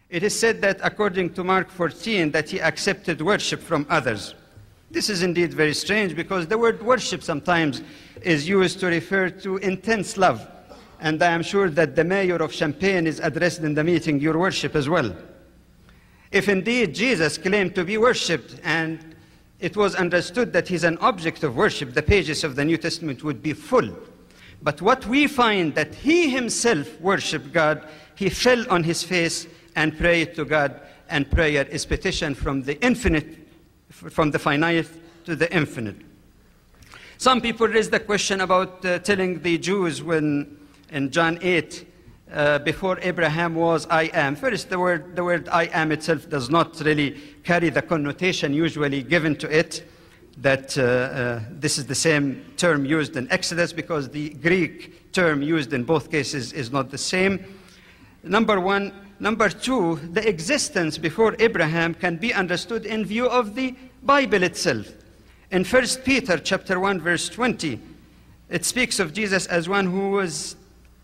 It is said that according to Mark 14, that he accepted worship from others. This is indeed very strange because the word worship sometimes is used to refer to intense love. And I am sure that the mayor of Champaign is addressed in the meeting, your worship as well. If indeed Jesus claimed to be worshipped and it was understood that he's an object of worship, the pages of the New Testament would be full. But what we find that he himself worshipped God, he fell on his face and prayed to God, and prayer is petition from the infinite, from the finite to the infinite. Some people raise the question about telling the Jews when in John 8, before Abraham was, I am. First, the word I am itself does not really carry the connotation usually given to it, that this is the same term used in Exodus, because the Greek term used in both cases is not the same. Number one. Number two, the existence before Abraham can be understood in view of the Bible itself. In 1 Peter chapter 1, verse 20, it speaks of Jesus as one who was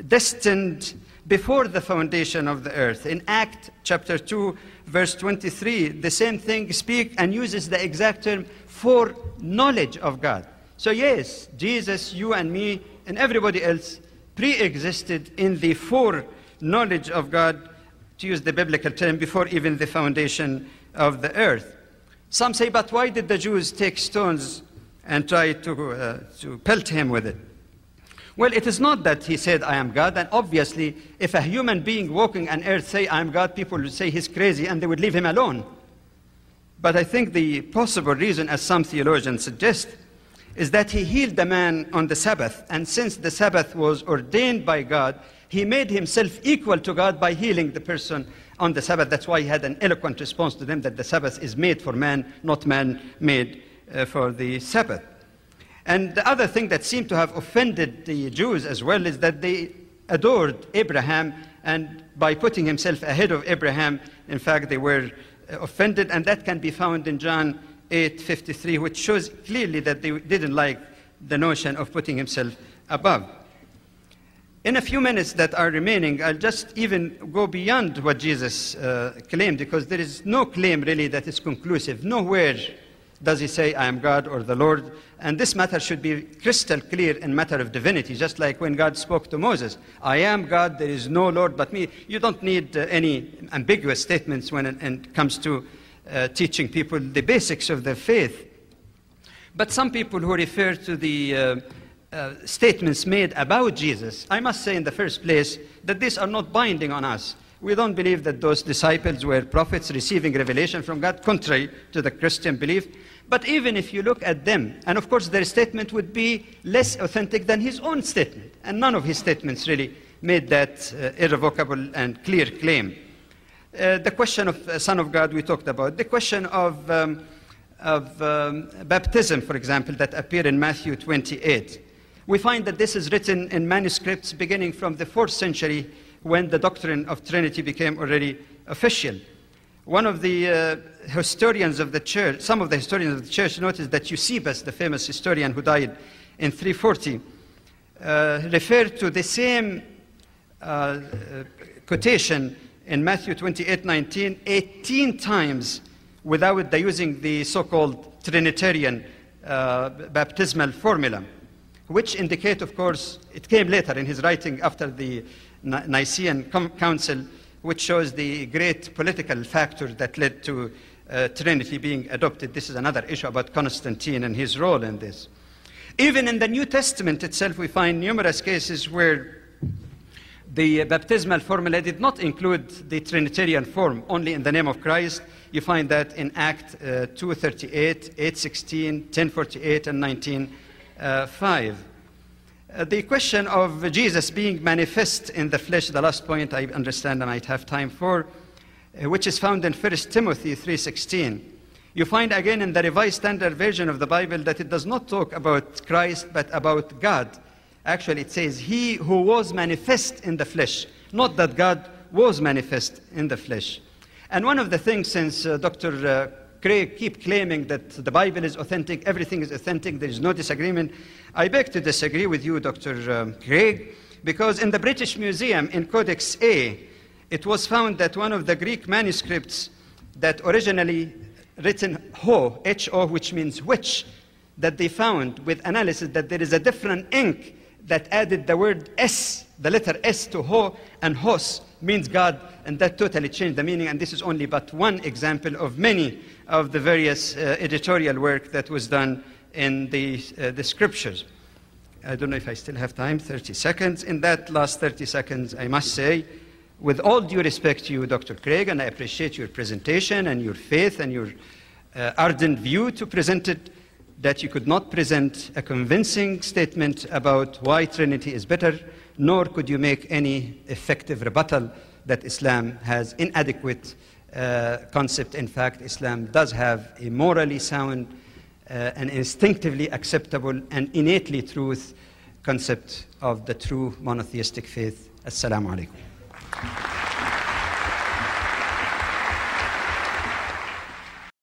destined before the foundation of the earth. In Acts chapter 2, verse 23, the same thing speaks and uses the exact term for knowledge of God. So yes, Jesus, you and me, and everybody else pre-existed in the foreknowledge of God, to use the biblical term, before even the foundation of the earth. Some say, but why did the Jews take stones and try to pelt him with it? Well, it is not that he said, I am God, and obviously, if a human being walking on earth say, I am God, people would say he's crazy, and they would leave him alone. But I think the possible reason, as some theologians suggest, is that he healed the man on the Sabbath, and since the Sabbath was ordained by God, he made himself equal to God by healing the person on the Sabbath. That's why he had an eloquent response to them that the Sabbath is made for man, not man made for the Sabbath. And the other thing that seemed to have offended the Jews as well is that they adored Abraham, and by putting himself ahead of Abraham, in fact, they were offended, and that can be found in John 8:53, which shows clearly that they didn't like the notion of putting himself above. In a few minutes that are remaining, I'll just even go beyond what Jesus claimed, because there is no claim really that is conclusive. Nowhere does he say, I am God or the Lord. And this matter should be crystal clear in matter of divinity, just like when God spoke to Moses, I am God, there is no Lord but me. You don't need any ambiguous statements when it comes to teaching people the basics of their faith. But some people who refer to the statements made about Jesus, I must say in the first place that these are not binding on us. We don't believe that those disciples were prophets receiving revelation from God, contrary to the Christian belief. But even if you look at them, and of course their statement would be less authentic than his own statement, and none of his statements really made that irrevocable and clear claim. The question of Son of God we talked about. The question of baptism, for example, that appear in Matthew 28. We find that this is written in manuscripts beginning from the 4th century, when the doctrine of Trinity became already official. One of the historians of the church, some of the historians of the church noticed that Eusebius, the famous historian who died in 340, referred to the same quotation in Matthew 28:19, 18 times without using the so-called Trinitarian baptismal formula, which indicate, of course, it came later in his writing after the Nicene Council, which shows the great political factor that led to Trinity being adopted. This is another issue about Constantine and his role in this. Even in the New Testament itself, we find numerous cases where the baptismal formula did not include the Trinitarian form, only in the name of Christ. You find that in Act 2:38, 8:16, 10:48, and 19:5. The question of Jesus being manifest in the flesh, the last point I understand I might have time for, which is found in 1 Timothy 3:16. You find again in the Revised Standard Version of the Bible that it does not talk about Christ, but about God. Actually, it says, he who was manifest in the flesh, not that God was manifest in the flesh. And one of the things, since Dr. Craig keep claiming that the Bible is authentic, everything is authentic, there is no disagreement, I beg to disagree with you, Dr. Craig, because in the British Museum, in Codex A, it was found that one of the Greek manuscripts that originally written ho, H-O, which means which, that they found with analysis that there is a different ink that added the word S, the letter S to ho, and hos means God, and that totally changed the meaning. And this is only but one example of many of the various editorial work that was done in the scriptures. I don't know if I still have time, 30 seconds. In that last 30 seconds, I must say, with all due respect to you, Dr. Craig, and I appreciate your presentation and your faith and your ardent view to present it, that you could not present a convincing statement about why Trinity is better, nor could you make any effective rebuttal that Islam has inadequate concept. In fact, Islam does have a morally sound and instinctively acceptable and innately truth concept of the true monotheistic faith. Assalamu alaikum.